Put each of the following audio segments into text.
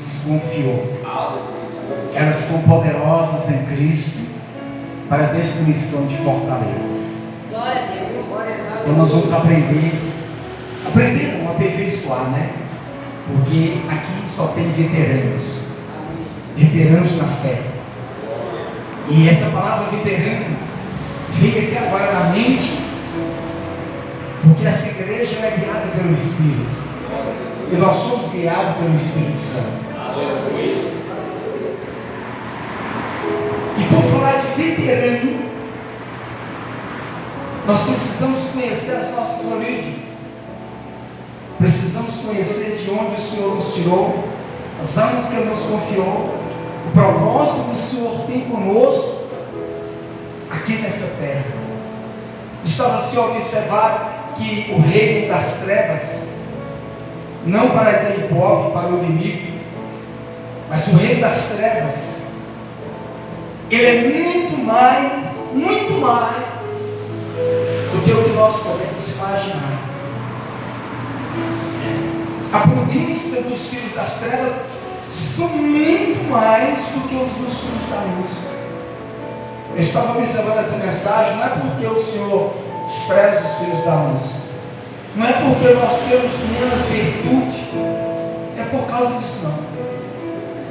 nos confiou. Elas são poderosas em Cristo para a destruição de fortalezas. Glória a Deus. Então nós vamos aprender não, aperfeiçoar, né? Porque aqui só tem veteranos na fé. E essa palavra veterano veio aqui agora na mente, porque essa igreja é guiada pelo Espírito, e nós somos guiados pelo Espírito Santo. E por falar de veterano, nós precisamos conhecer as nossas origens, precisamos conhecer de onde o Senhor nos tirou, as armas que Ele nos confiou, o propósito que o Senhor tem conosco aqui nessa terra. Estava se a observar que o reino das trevas, não para dar ibope para o inimigo, mas o reino das trevas, ele é muito mais do que o que nós podemos imaginar. A prudência dos filhos das trevas são muito mais do que os dos filhos da luz. Eu estava observando essa mensagem, não é porque o Senhor despreza os filhos da luz, não é porque nós temos menos virtude, é por causa disso não.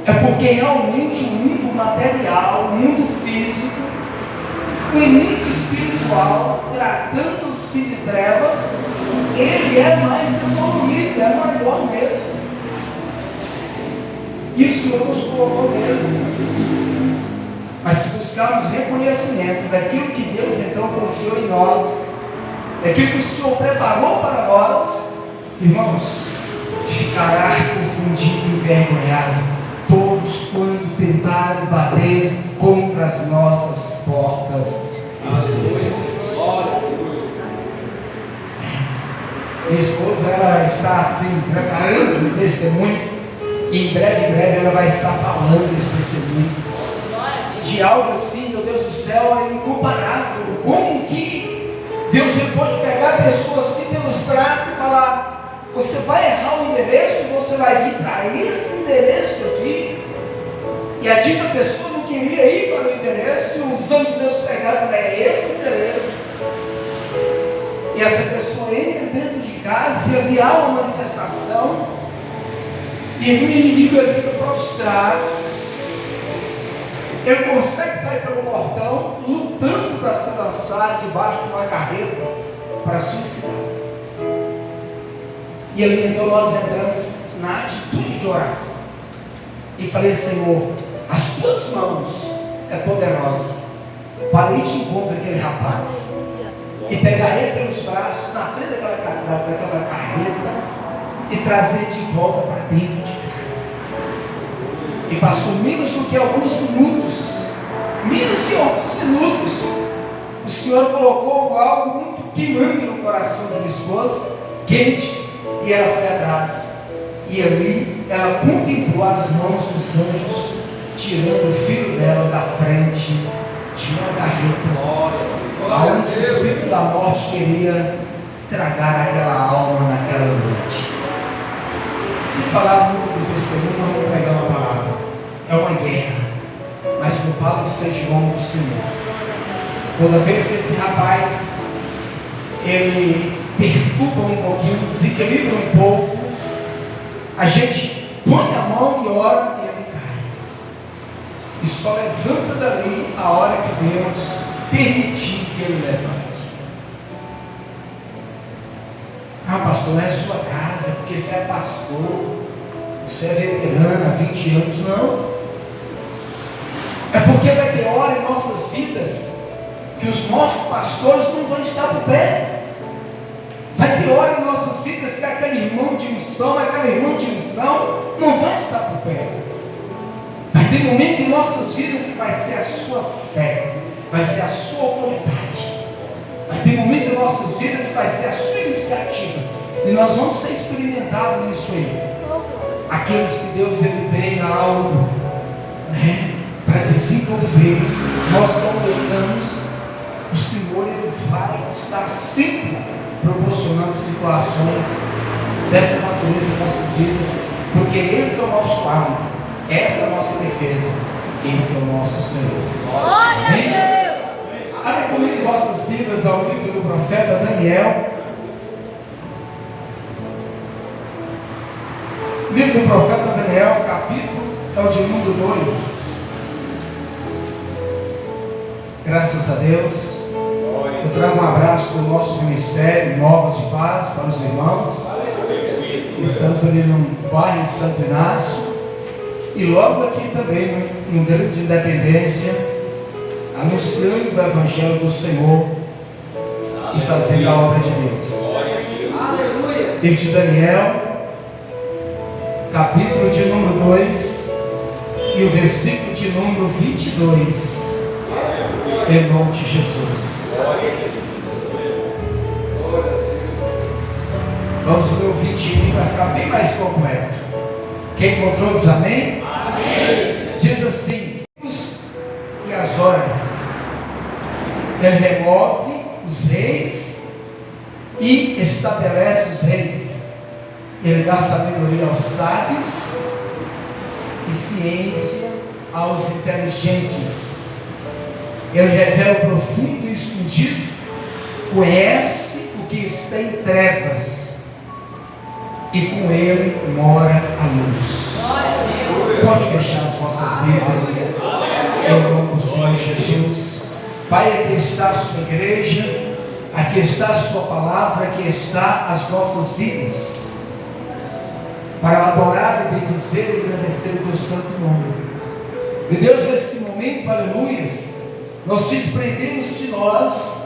É porque realmente o mundo material, o mundo físico, o mundo espiritual, tratando-se de trevas, ele é mais evoluído, é maior mesmo. E o Senhor nos colocou nele. Mas se buscarmos reconhecimento daquilo que Deus então confiou em nós, daquilo que o Senhor preparou para nós, irmãos, ficará confundido e envergonhado todos quando tentarem bater contra as nossas portas exteriores. Minha esposa, ela está assim, preparando o testemunho, e em breve ela vai estar falando esse testemunho, de algo assim, meu Deus do céu, é incomparável. Como que Deus pode pegar a pessoa assim pelos braços e falar: você vai errar o endereço, você vai vir para esse endereço aqui, e a dita pessoa não queria ir para o endereço, e os anjos de Deus pegaram para esse endereço, e essa pessoa entra dentro de casa, e ali há uma manifestação, e no inimigo ele fica prostrado. Ele consegue sair pelo portão, lutando para se lançar debaixo de uma carreta para suicidar. E ali então nós entramos na atitude de oração e falei: Senhor, as tuas mãos é poderosa para ir de encontro àquele rapaz e pegar ele pelos braços na frente daquela carreta e trazer de volta para dentro de casa. E passou menos do que alguns minutos, o Senhor colocou algo muito queimando no coração da minha esposa, quente, e ela foi atrás. E ali ela contemplou as mãos dos anjos tirando o filho dela da frente de uma carreta, onde o espírito da morte queria tragar aquela alma naquela noite. Se falar muito do testemunho, nós vamos pregar uma palavra. É uma guerra, mas louvado seja o nome do Senhor. Toda vez que esse rapaz ele perturba um pouquinho, desequilibra um pouco, a gente põe a mão e ora e ele cai. E só levanta dali a hora que Deus permitir que ele levante. Ah, pastor, não é sua casa, porque você é pastor, você é veterano há 20 anos. Não. É porque vai ter hora em nossas vidas que os nossos pastores não vão estar por pé. Vai ter hora em nossas vidas que aquele irmão de unção, aquela irmã de unção não vai estar por pé. Vai ter momento em nossas vidas que vai ser a sua fé, vai ser a sua autoridade. Vai ter momento em nossas vidas que vai ser a sua iniciativa, e nós vamos ser experimentados nisso aí. Aqueles que Deus ele tem algo, né, para desenvolver, nós não deixamos, o Senhor ele vai estar sempre proporcionando situações dessa natureza em nossas vidas, porque esse é o nosso alvo, essa é a nossa defesa, esse é o nosso Senhor. Glória a Deus! Abre comigo vossas Bíblias ao livro do profeta Daniel. Livro do profeta Daniel, capítulo é o de número 2. Graças a Deus. Eu trago um abraço do nosso ministério, Novas de Paz, para os irmãos. Estamos ali no bairro Santo Inácio. E logo aqui também, no Grande de Independência, anunciando o Evangelho do Senhor e fazendo a obra de Deus. Aleluia! Livro de Daniel, capítulo de número 2 e o versículo de número 22. Em nome de Jesus. Vamos ler o 21 para ficar bem mais completo. Quem encontrou diz amém? Amém. Diz assim: e as horas, ele remove os reis e estabelece os reis. Ele dá sabedoria aos sábios e ciência aos inteligentes. Ele revela o profundo e escondido, conhece o que está em trevas, e com ele mora a luz. Pode fechar as vossas Bíblias, em nome do Senhor Jesus. Pai, aqui está a sua igreja, aqui está a sua palavra, aqui está as nossas vidas, para adorar, bendizer e agradecer o teu santo nome. E Deus, nesse momento, aleluias, nós desprendemos de nós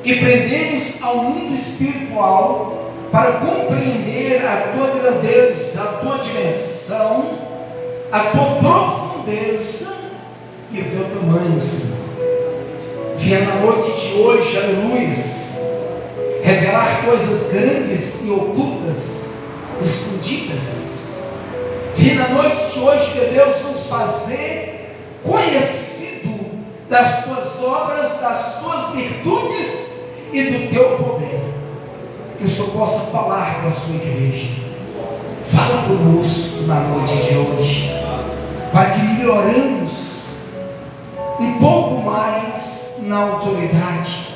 e prendemos ao mundo espiritual para compreender a tua grandeza, a tua dimensão, a tua profundeza e o teu tamanho, Senhor. Venha na noite de hoje, aleluias, revelar coisas grandes e ocultas, escondidas. Venha na noite de hoje, meu Deus, nos fazer conhecido das tuas obras, das tuas virtudes e do teu poder. Que o Senhor possa falar com a sua igreja. Fala conosco na noite de hoje, para que melhoramos um pouco mais na autoridade,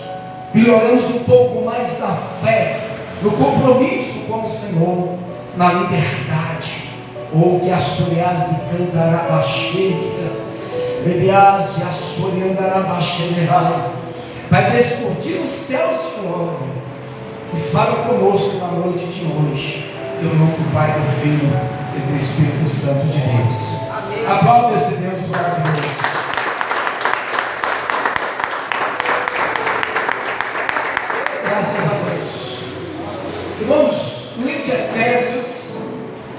melhoramos um pouco mais na fé, no compromisso com o Senhor, na liberdade. Ou que a Sorias de Cantarabaxeira, Bebias e a Soriandarabaxeira, vai descortir os céus de glória. E fala conosco na noite de hoje, em nome do Pai, do Filho e do Espírito Santo de Deus. Aplauda esse Deus maravilhoso. Graças a Deus. Irmãos, no livro de Efésios,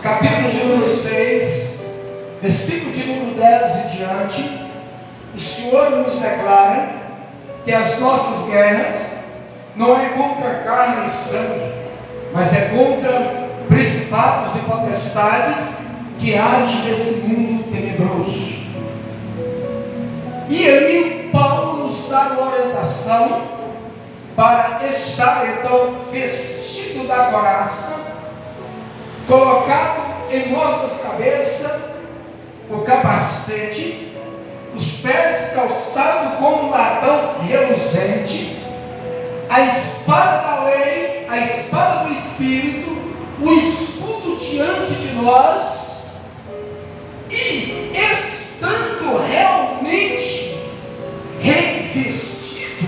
capítulo de número 6, versículo de número 10 e diante, o Senhor nos declara que as nossas guerras não é contra carne e sangue, mas é contra principados e potestades que agem nesse mundo tenebroso. E ali Paulo nos dá uma orientação para estar então vestido da couraça, colocado em nossas cabeças o capacete, os pés calçados com um latão reluzente, a espada da lei, a espada do Espírito, o escudo diante de nós, e estando realmente revestido,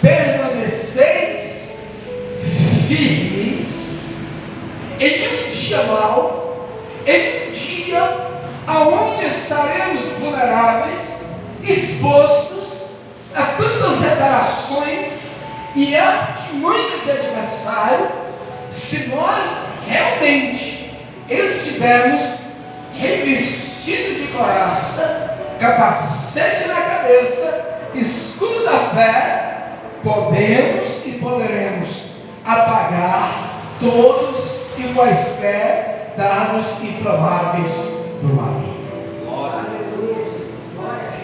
permaneceis firmes em um dia mau, em um dia aonde estaremos vulneráveis, expostos a tantas retaliações e artimanha de adversário, se nós realmente estivermos revestidos de couraça, capacete na cabeça, escudo da fé, podemos e poderemos apagar todos e quaisquer dardos inflamáveis do maligno.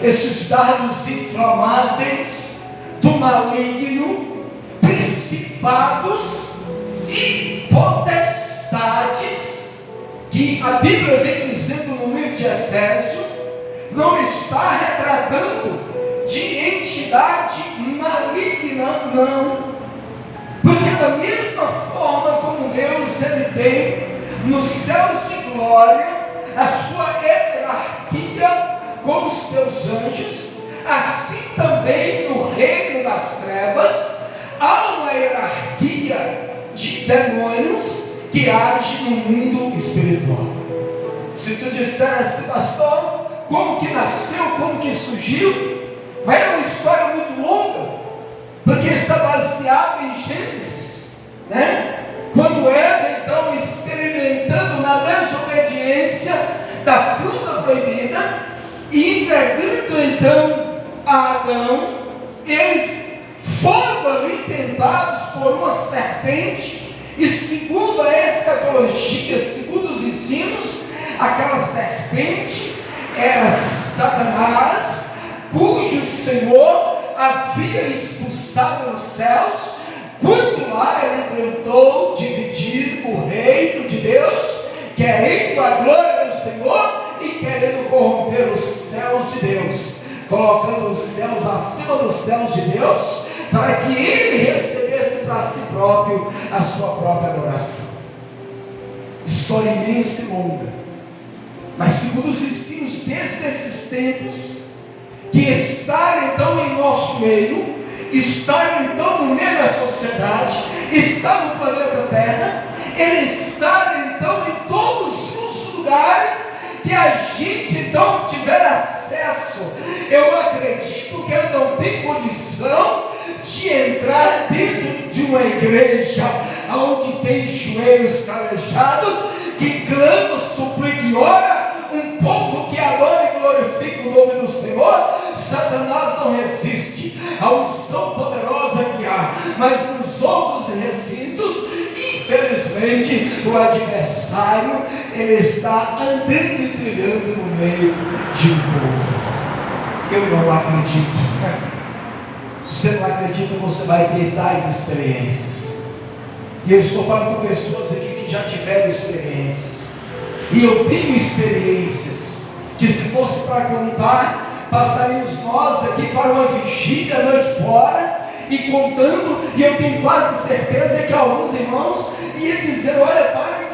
Esses dardos inflamáveis do maligno, principados e potestades que a Bíblia vem dizendo no livro de Efésios, não está retratando de entidade maligna, não. Porque da mesma forma como Deus ele tem nos céus de glória a sua hierarquia com os seus anjos, assim também no reino das trevas há uma hierarquia de demônios que age no mundo espiritual. Se tu disser assim, pastor, como que nasceu, como que surgiu, vai uma história muito longa, porque está baseado em Gênesis, né? Quando Eva então experimentando na desobediência da fruta proibida e entregando então a Adão, eles foram ali tentados por uma serpente, e segundo a escatologia, segundo os ensinos, aquela serpente era Satanás, cujo Senhor havia expulsado nos céus, quando lá ele tentou dividir o reino de Deus, querendo a glória do Senhor e querendo corromper os céus de Deus, colocando os céus acima dos céus de Deus, para que ele recebesse para si próprio a sua própria adoração. História imensa e longa, mas segundo os ensinos desde esses tempos, que estar então em nosso meio, estar então no meio da sociedade, estar no planeta Terra, ele estar então em todos os lugares que a gente então tiver acesso. Eu acredito que ele não tem condição de entrar dentro de uma igreja onde tem joelhos calejados, que clama, suplica e ora, um povo que adora e glorifica o nome do Senhor. Satanás não resiste à unção poderosa que há, mas nos outros recintos, infelizmente, o adversário ele está andando e trilhando no meio de um povo. Eu não acredito. Se você não acredita, você vai ter tais experiências. E eu estou falando com pessoas aqui que já tiveram experiências. E eu tenho experiências que, se fosse para contar, passaríamos nós aqui para uma vigília a noite fora e contando, e eu tenho quase certeza que alguns irmãos iam dizer: olha, para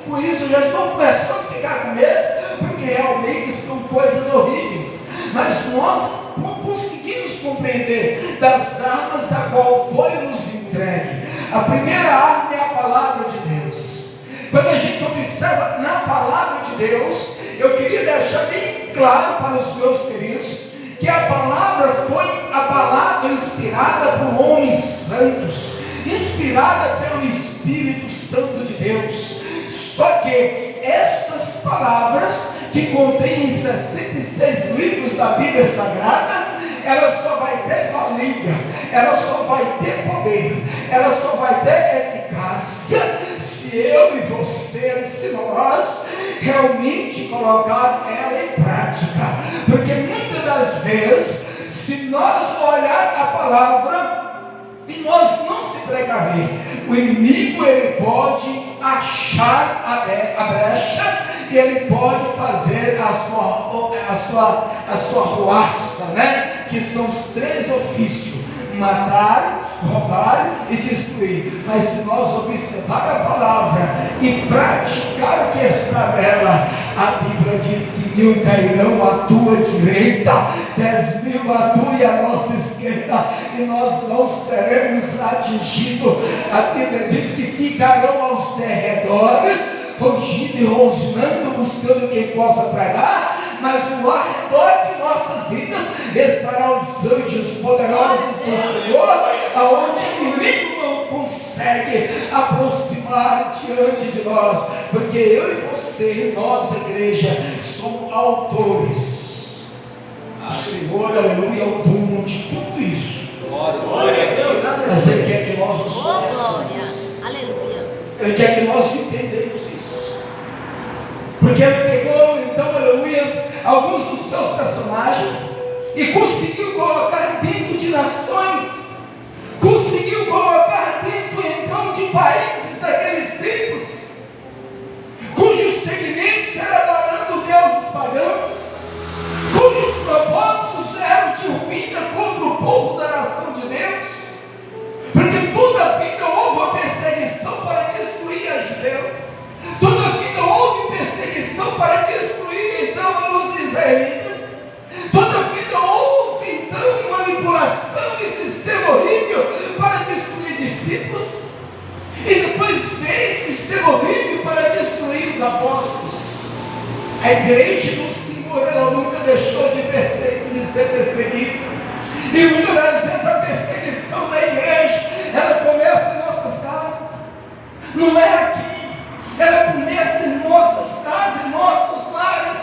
com isso, eu já estou começando a ficar com medo, porque realmente são coisas horríveis. Mas nós não conseguimos compreender das armas a qual foi nos entregue. A primeira arma é a palavra de Deus. Quando a gente observa na palavra de Deus, eu queria deixar bem claro para os meus queridos que a palavra foi a palavra inspirada por homens santos, inspirada pelo Espírito Santo de Deus. Só que estas palavras, que contêm 66 livros da Bíblia Sagrada, ela só vai ter valia, ela só vai ter poder, ela só vai ter eficácia se eu e você, se nós realmente colocar ela em prática. Porque muitas das vezes, se nós olhar a palavra e nós não se precaver, o inimigo ele pode achar a brecha e ele pode fazer a sua ruaça, né? Que são os 3 ofícios: matar, roubar e destruir. Mas se nós observar a palavra e praticar o que está nela, a Bíblia diz que 1000 cairão à tua direita, 10.000 à tua e à nossa esquerda, e nós não seremos atingidos. A Bíblia diz que ficarão aos derredores, rugindo e rosnando, buscando quem possa tragar, mas ao redor de nossas vidas estarão os anjos poderosos do Senhor, aonde o inimigo não consegue aproximar diante de nós, porque eu e você, nós, igreja, somos autores. O Senhor, aleluia, é o dono de tudo isso. Glória a Deus. Mas Ele quer que nós nos Glória. conheçamos. Aleluia. Ele quer que nós entendamos isso. Porque Ele pegou, então, aleluia, alguns dos teus personagens e conseguiu colocar dentro de nações, conseguiu colocar dentro, então, de países daqueles tempos, cujo segmento feridas. Toda vida houve então manipulação e sistema horrível para destruir discípulos, e depois veio sistema horrível para destruir os apóstolos. A igreja do Senhor, ela nunca deixou de ser perseguida, e muitas das vezes a perseguição da igreja, ela começa em nossas casas, não é aqui, ela começa em nossas casas, em nossos lares,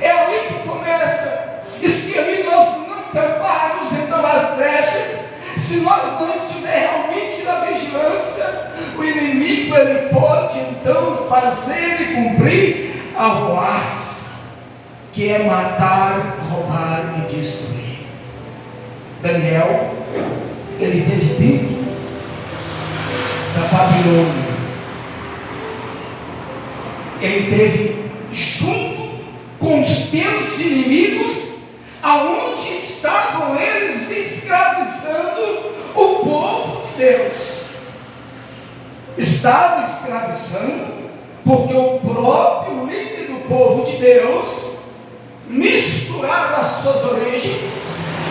é ali que começa. E se ali nós não tamparmos então as brechas, se nós não estivermos realmente na vigilância, o inimigo ele pode então fazer e cumprir a ruaz, que é matar, roubar e destruir. Daniel, ele teve dentro da Babilônia, ele teve junto com os teus inimigos, aonde estavam eles escravizando o povo de Deus. Estavam escravizando, porque o próprio líder do povo de Deus misturaram as suas origens,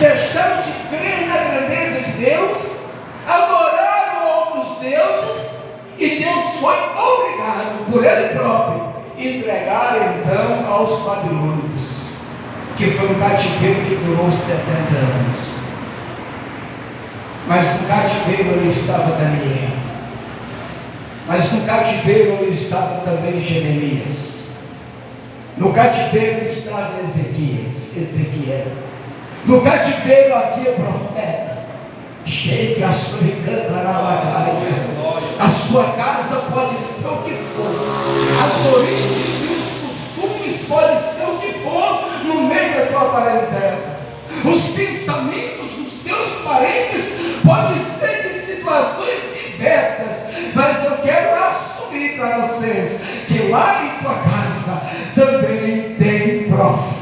deixaram de crer na grandeza de Deus, adoraram outros deuses, e Deus foi obrigado por ele próprio a entregar então aos babilônicos, que foi um cativeiro que durou 70 anos. Mas no cativeiro ali estava Daniel, mas no cativeiro ali estava também Jeremias, no cativeiro estava Ezequiel, no cativeiro havia profeta. Chegue a sua a sua casa pode ser o que for, as origens e os costumes podem ser o que for no meio da tua parentela, os pensamentos dos teus parentes podem ser de situações diversas, mas eu quero assumir para vocês que lá em tua casa também tem profeta.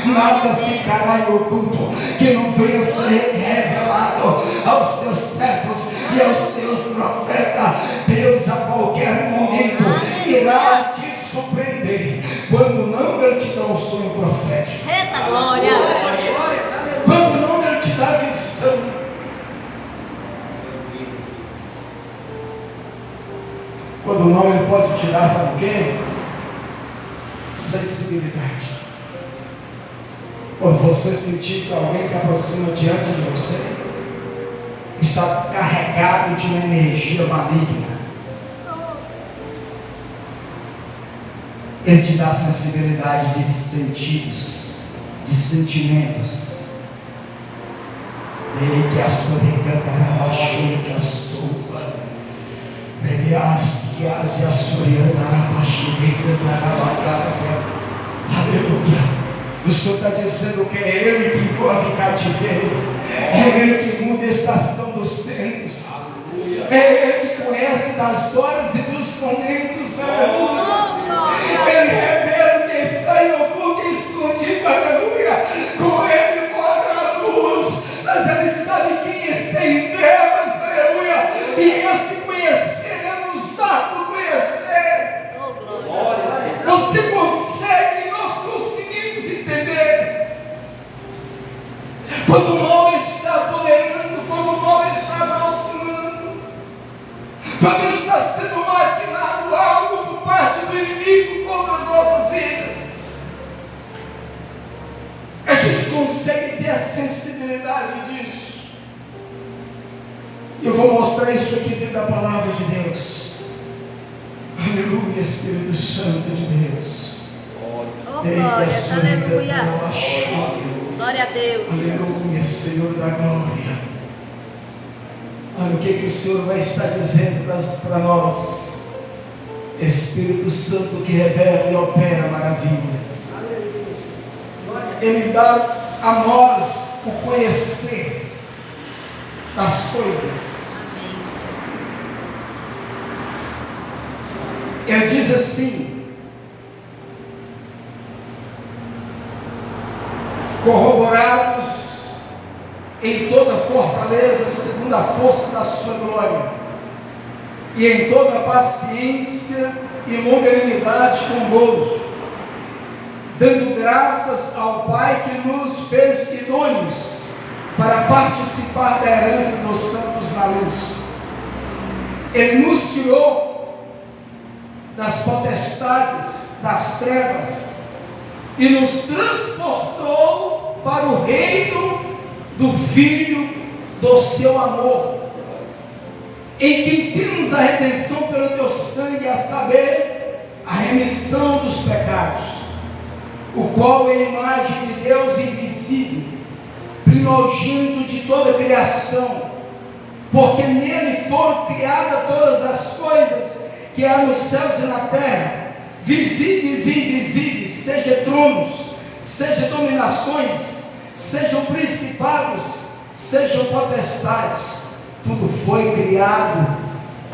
Nada ficará em oculto que não venha ser revelado aos teus servos e aos teus profetas. Deus a qualquer momento irá te surpreender. Quando não, ele te dá um sonho profético. Eita glória! Quando não, ele te dá visão. Quando não, ele pode te dar, sabe o quê? Sensibilidade. Quando você sentir que alguém que aproxima diante de você está carregado de uma energia maligna, ele te dá sensibilidade de sentidos, de sentimentos. Ele que a sua recantará, cheia que a sua previaste que as e a sua aleluia. O Senhor está dizendo que é Ele que corre cativeiro, é Ele que muda a estação dos tempos, é Ele que conhece das horas e dos momentos, aleluia. Ele revela quem está em oculto e escondido, aleluia. Com Ele mora a luz, mas Ele sabe quem está em trevas, aleluia. E esse conhecer é nos dado conhecer. Você consegue, nós conseguimos entender. Quando o mal está apoderando, quando o mal está aproximando, quando está sendo maquinado algo por parte do inimigo contra as nossas vidas, a gente consegue ter a sensibilidade disso. E eu vou mostrar isso aqui dentro da palavra de Deus. Aleluia, Espírito Santo de Deus. Glória, aleluia. Glória a Deus. Aleluia, Senhor da glória. Olha o que o Senhor vai estar dizendo para nós. Espírito Santo que revela e opera maravilha. Ele dá a nós o conhecer das coisas. Ele diz assim: corroborados em toda fortaleza, segundo a força da sua glória, e em toda paciência e longanimidade com gozo, dando graças ao Pai que nos fez idôneos para participar da herança dos santos na luz. Ele nos tirou das potestades, das trevas, e nos transportou para o reino do Filho do seu amor, em quem temos a redenção pelo teu sangue, a saber, a remissão dos pecados, o qual é a imagem de Deus invisível, primogênito de toda a criação, porque nele foram criadas todas as coisas que há nos céus e na terra, visíveis e invisíveis, seja tronos, seja dominações, sejam principados, sejam potestades, tudo foi criado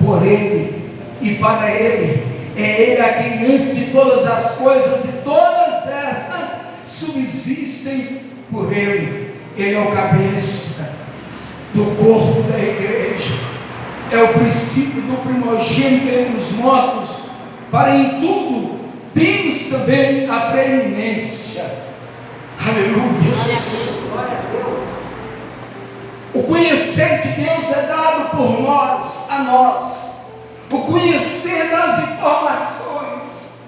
por Ele e para Ele. É Ele a quem antes de todas as coisas, e todas essas subsistem por Ele. Ele é o cabeça do corpo da igreja, é o princípio do primogênito entre os mortos, para em tudo temos também a preeminência. Aleluia. Glória a Deus. O conhecer de Deus é dado por nós, a nós. O conhecer das informações.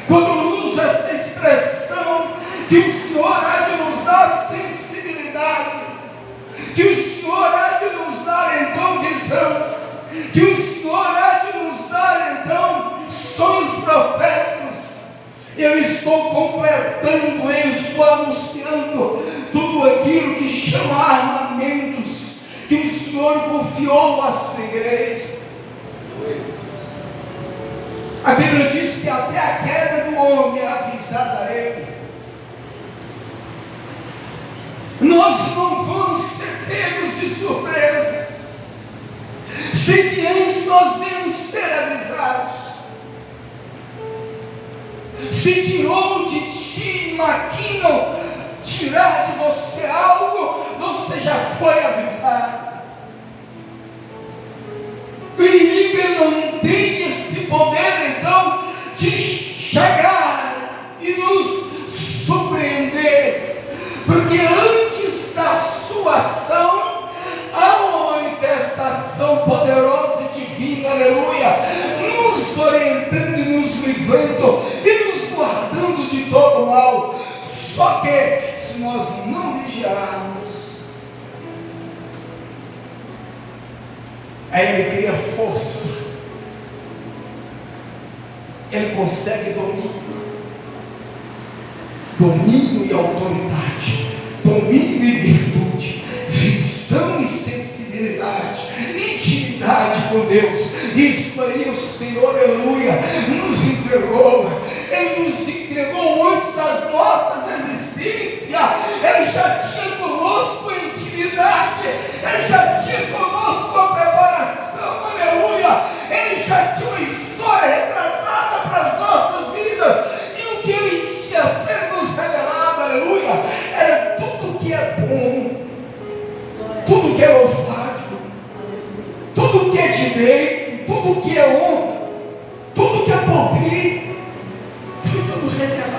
Quando eu uso essa expressão, que o Senhor há de nos dar sensibilidade, que o Senhor há de nos dar então visão, que o Senhor há de nos dar então sonhos proféticos. Eu estou completando, eu estou anunciando tudo aquilo que chama armamentos que o Senhor confiou à sua igreja. A Bíblia diz que até a queda do homem é avisada a ele. Nós não vamos ser pegos de surpresa, sem que antes nós venhamos ser avisados. Se tirou de ti, maquinam tirar de você algo, você já foi avisado. O inimigo não tem esse poder então de chegar e nos surpreender, porque antes da sua ação há uma manifestação poderosa e divina, aleluia, nos orientando e nos livrando e nos guardando de todo mal. Só que se nós não vigiarmos, aí ele cria força, ele consegue domínio e autoridade, domínio e virtude, visão e sensibilidade, intimidade com Deus. Isso aí o Senhor, aleluia, nos entregou. Ele nos entregou antes das nossas existências. Ele já tinha conosco a intimidade, ele já tinha conosco a preparação, aleluia. Ele já tinha uma história retratada para as nossas vidas, e o que ele tinha sendo nos revelado, aleluia, era tudo que é bom, tudo que é louvável, tudo que é direito, tudo que é honra, tudo que é poder, foi tudo revelado.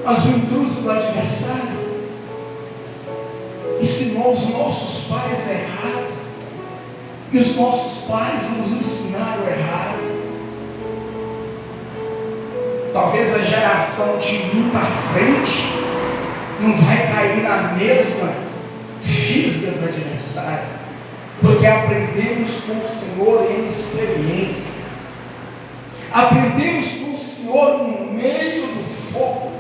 Mas o intruso do adversário ensinou os nossos pais errado, e os nossos pais nos ensinaram errado. Talvez a geração de mim para frente não vai cair na mesma fisga do adversário, porque aprendemos com o Senhor em experiências, aprendemos com o Senhor no meio do fogo,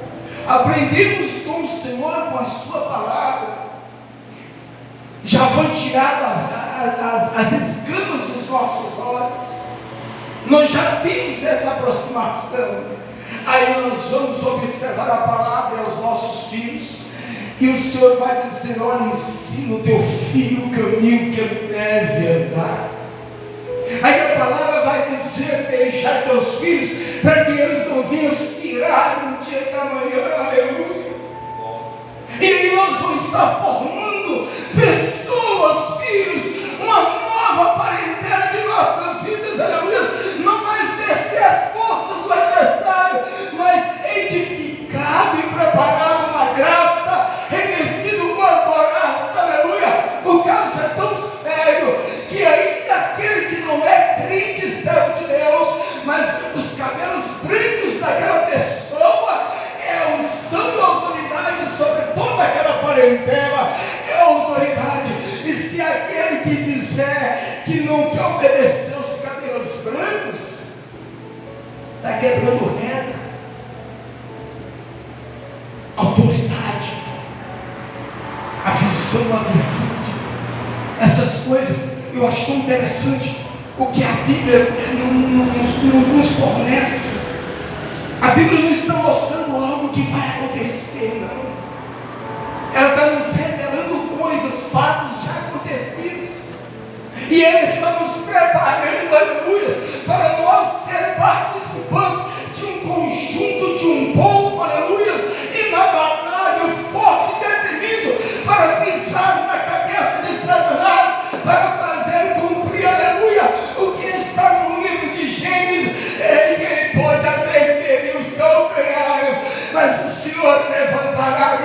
aprendemos com o Senhor com a sua palavra. Já foi tirado as escamas dos nossos olhos, nós já temos essa aproximação. Aí nós vamos observar a palavra aos nossos filhos, e o Senhor vai dizer: olha, ensina o teu filho o caminho que ele deve andar. Aí a palavra vai dizer: deixar teus filhos, para que eles não venham se irar no dia da manhã, aleluia. E aí nós vamos estar formando pessoas, filhos, uma nova parentela de nossas vidas, aleluia. Não está quebrando regra, autoridade, a visão, a virtude, essas coisas. Eu acho tão interessante o que a Bíblia nos fornece. A Bíblia não está mostrando algo que vai acontecer, não. Ela está nos revelando coisas, fatos já acontecidos. E ela está nos preparando, aleluia, para nós ser participantes de um conjunto, de um povo, aleluia, inabalável, forte, detenido, para pisar na cabeça de Satanás, para fazer cumprir, aleluia, o que está no livro de Gênesis. Ele pode até ferir os calcanhares, mas o Senhor levantará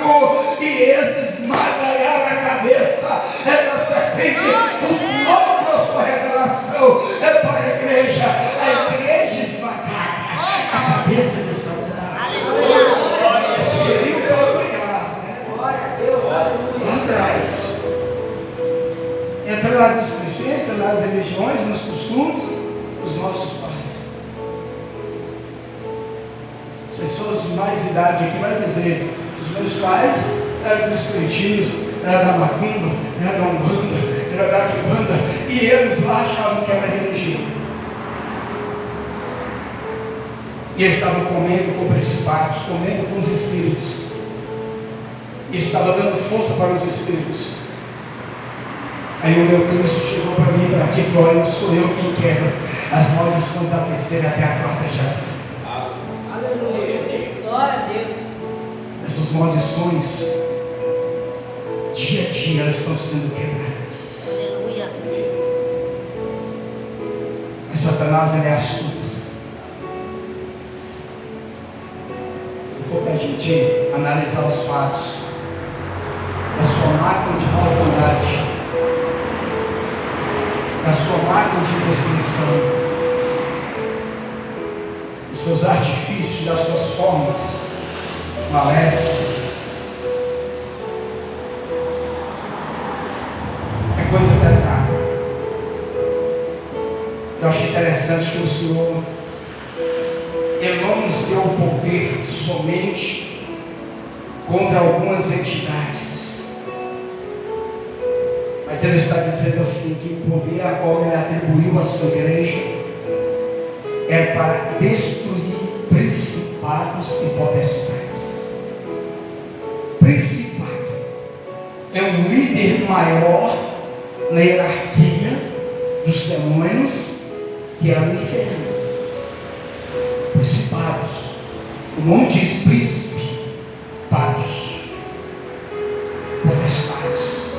e esse esmagará a cabeça da serpente. O Senhor, com a sua revelação, é para a igreja esmagada a cabeça de Satanás. Feriu o calcanhar, né? Glória a Deus, aleluia. Lá atrás, entrando na displicência, nas religiões, nos costumes dos nossos pais. As pessoas de mais idade aqui vai dizer: os meus pais eram do espiritismo, era da macumba, era da umbanda, era da quimbanda, e eles lá achavam que era religião. E eles estavam comendo com principados, comendo com os espíritos, e estava dando força para os espíritos. Aí o meu Cristo chegou para mim, para ti, e falou: eu sou eu quem quebra as maldições da terceira até a quarta geração. Aleluia. Glória a Deus. Essas maldições, dia a dia, elas estão sendo quebradas. Aleluia. E Satanás, ele é astuto. Se for para a gente analisar os fatos da sua máquina de maldade, da sua máquina de destruição, dos seus artifícios, das suas formas maléficas, é coisa pesada. Eu achei interessante que o Senhor, Ele não nos deu o poder somente contra algumas entidades, mas Ele está dizendo assim, que o poder a qual Ele atribuiu à sua igreja é para destruir principados e potestades. Principado é um líder maior na hierarquia dos demônios, que é o inferno. Principados, o nome diz príncipe, pados, potestades.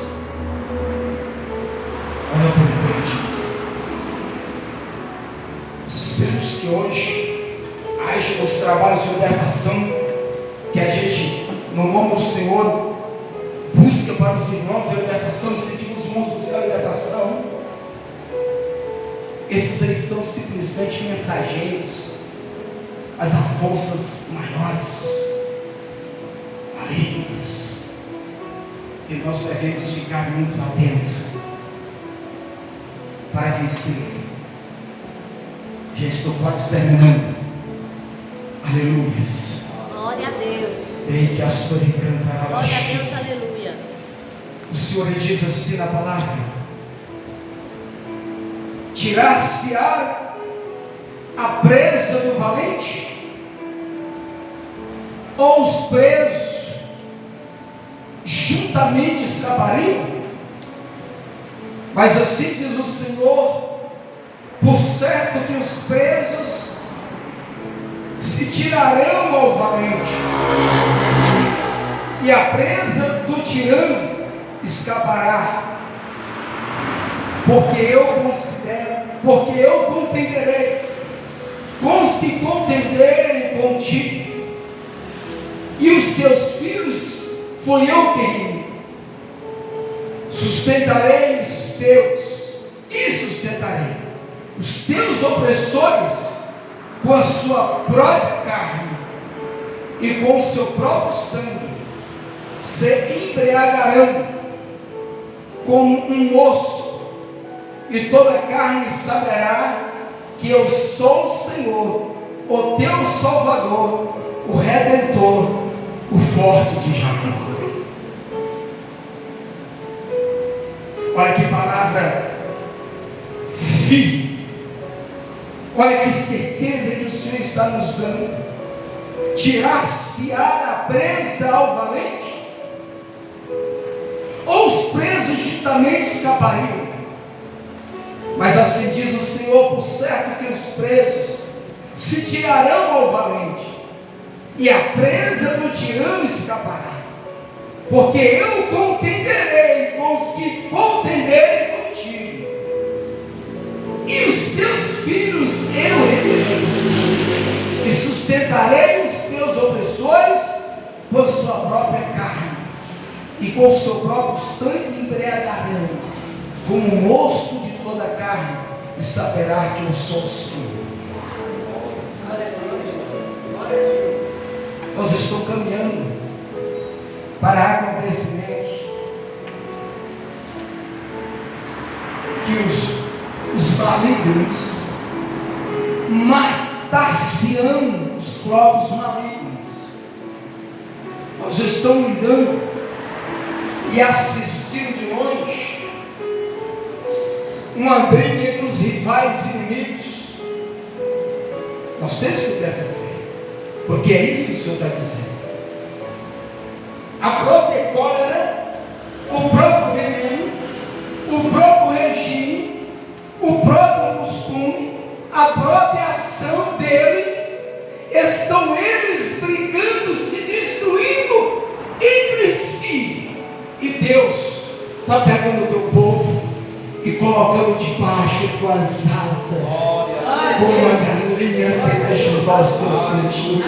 Olha a autoridade. Os espíritos que hoje agem nos trabalhos de libertação, que a gente, no nome do Senhor, busca para os irmãos a libertação, sentimos os irmãos buscar a libertação. Esses aí são simplesmente mensageiros, mas há forças maiores, malignas, e nós devemos ficar muito atentos para vencer. Já estou quase terminando. Aleluias. Glória a Deus. Ei, que a sua cantará. Glória a Deus, aleluia. O Senhor diz assim na palavra: tirar-se-á a presa do valente, ou os presos juntamente escapariam? Mas assim diz o Senhor: por certo que os presos se tirarão ao valente, e a presa do tirano escapará, porque eu contenderei com os que contenderem contigo, e os teus filhos fui eu quem sustentarei os teus, e sustentarei os teus opressores com a sua própria carne, e com o seu próprio sangue se embriagarão como um moço, e toda a carne saberá que eu sou o Senhor, o teu Salvador, o Redentor, o forte de Jacó. Olha que palavra firme. Olha que certeza que o Senhor está nos dando. Tirar-se-á a presa ao valente, ou os presos justamente escapariam. Mas assim diz o Senhor: por certo que os presos se tirarão ao valente, e a presa do tirano escapará. Porque eu contenderei com os que contenderem contigo, e os teus filhos eu retirei, e sustentarei os teus opressores com sua própria carne, e com o seu próprio sangue embriagarão, como o mosto de toda a carne, e saberá que eu sou o Senhor. Nós estamos caminhando para acontecimentos que os malignos matar-se-ão, os próprios malignos. Nós estamos lidando e assistindo de longe uma briga entre os rivais inimigos. Nós temos que ter essa fé, porque é isso que o Senhor está dizendo. A própria cólera, o próprio veneno, o próprio regime, o próprio costume, a própria ação deles, estão eles brigando, se destruindo entre si. E Deus está pegando o teu povo e colocando debaixo das tuas asas, como a galinha tenta chutar os teus plantinhos.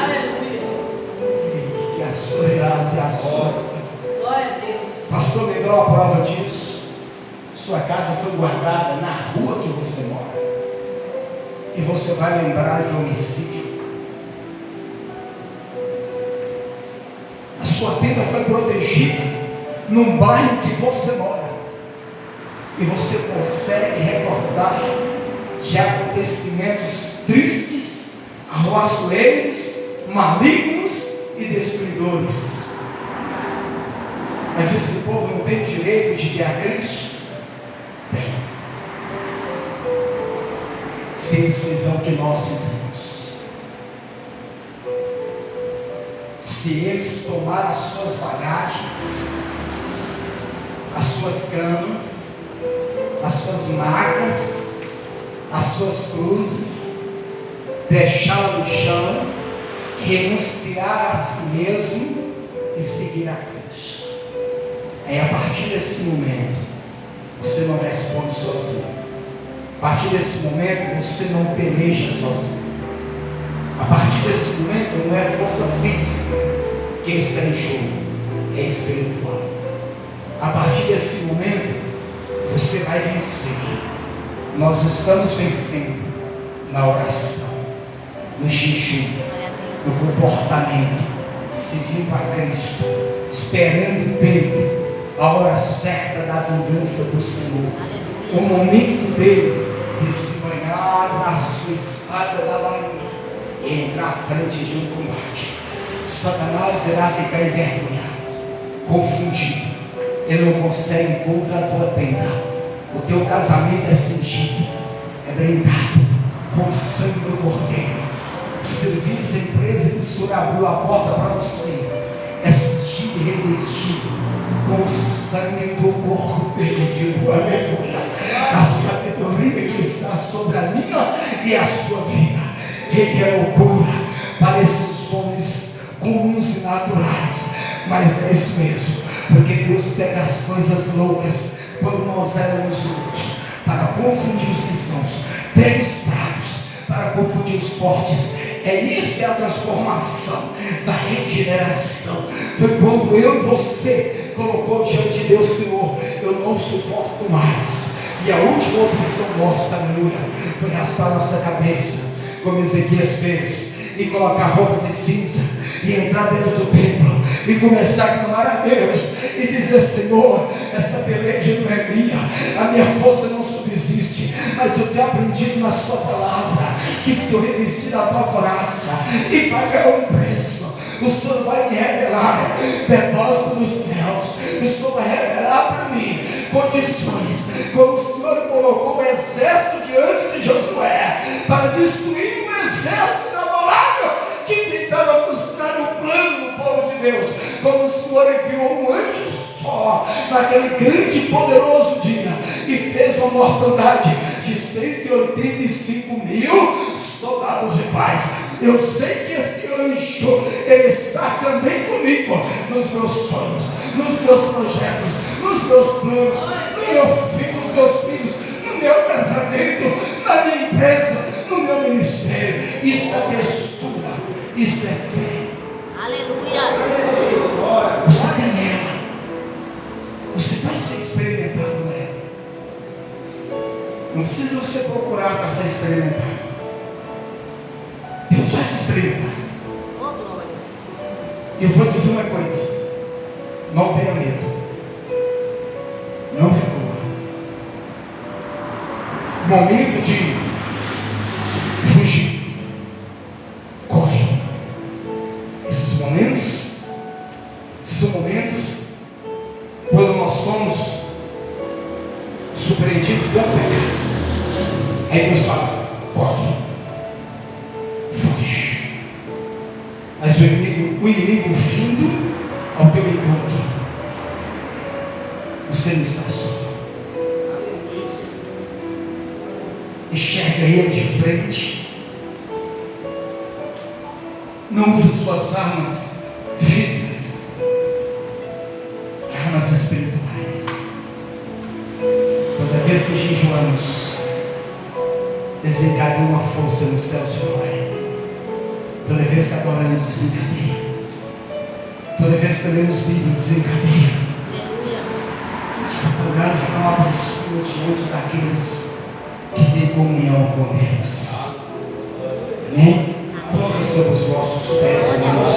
Glória a Deus. Pastor me deu a prova disso. Sua casa foi guardada na rua que você mora, e você vai lembrar de homicídio. A sua tenda foi protegida num bairro que você mora, e você consegue recordar de acontecimentos tristes, arruaçoeiros, malignos e destruidores. Mas esse povo não tem direito de ter a Cristo? Tem. Se eles fizeram o que nós fizemos, se eles tomaram as suas bagagens, as suas camas, as suas macas, as suas cruzes, deixá-la no chão, renunciar a si mesmo e seguir a Cristo. Aí a partir desse momento, você não responde sozinho. A partir desse momento, você não peleja sozinho. A partir desse momento, não é força física que está em jogo, é espiritual. A partir desse momento, você vai vencer. Nós estamos vencendo na oração, no jejum, no comportamento, seguindo a Cristo, esperando o tempo, a hora certa da vingança do Senhor, o momento dele de se banhar na sua espada da bainha e entrar à frente de um combate. Satanás irá ficar envergonhado, confundido. Ele não consegue contra a tua tenda. O teu casamento é cingido, é blindado com o sangue do Cordeiro. O serviço, a empresa que o Senhor abriu a porta para você é cingido e revestido com o sangue do Cordeiro. Aleluia. A sabedoria que está sobre a minha e a sua vida, ele é loucura para esses homens comuns e naturais, mas é isso mesmo, porque Deus pega as coisas loucas quando nós éramos loucos, para confundir os que são, pega os fracos para confundir os fortes. É isso que é a transformação da regeneração. Foi quando eu e você colocou diante de Deus: Senhor, eu não suporto mais. E a última opção nossa, aleluia, foi raspar nossa cabeça, como Ezequias fez, e colocar roupa de cinza, e entrar dentro do templo, e começar a clamar a Deus, e dizer: Senhor, essa peleja não é minha, a minha força não subsiste, mas eu tenho aprendido na sua palavra que se eu revestir a tua coraça e pagar um preço, o Senhor vai me revelar depósito dos céus. O Senhor vai revelar para mim condições, como o Senhor colocou o exército diante de Josué para destruir o exército inamorável que tentava frustrar o plano do povo de Deus. Como o Senhor enviou um anjo só naquele grande e poderoso dia e fez uma mortandade de 185 mil soldados rivais. Eu sei que esse anjo, ele está também comigo nos meus sonhos, nos meus projetos, nos meus planos, nos meus filhos, no meu casamento, na minha empresa, no meu ministério. Isso é textura, isso é fé. Aleluia. Você tem ela, você vai ser experimentado nela. Não precisa você procurar para ser experimentado. Deus vai te experimentar. Oh, glórias. Eu vou dizer uma coisa: não tenha medo, não recua. Momento de fugir, corre. Esses momentos são momentos quando nós somos surpreendidos pelo pecado. Aí Deus fala: corre, foge. Mas o inimigo vindo ao teu encontro, você não está só. Amém, Jesus. Enxerga ele de frente. Não use suas armas físicas, armas espirituais. Toda vez que jejuamos, desencadeia uma força no céu de glória. Toda vez que adoramos, desencadeia. Toda vez que lemos Bíblia, desencadeia. Aleluia. Satanás não abençoa diante daqueles que têm comunhão com Deus. Amém? Coloque sobre os vossos pés, irmãos.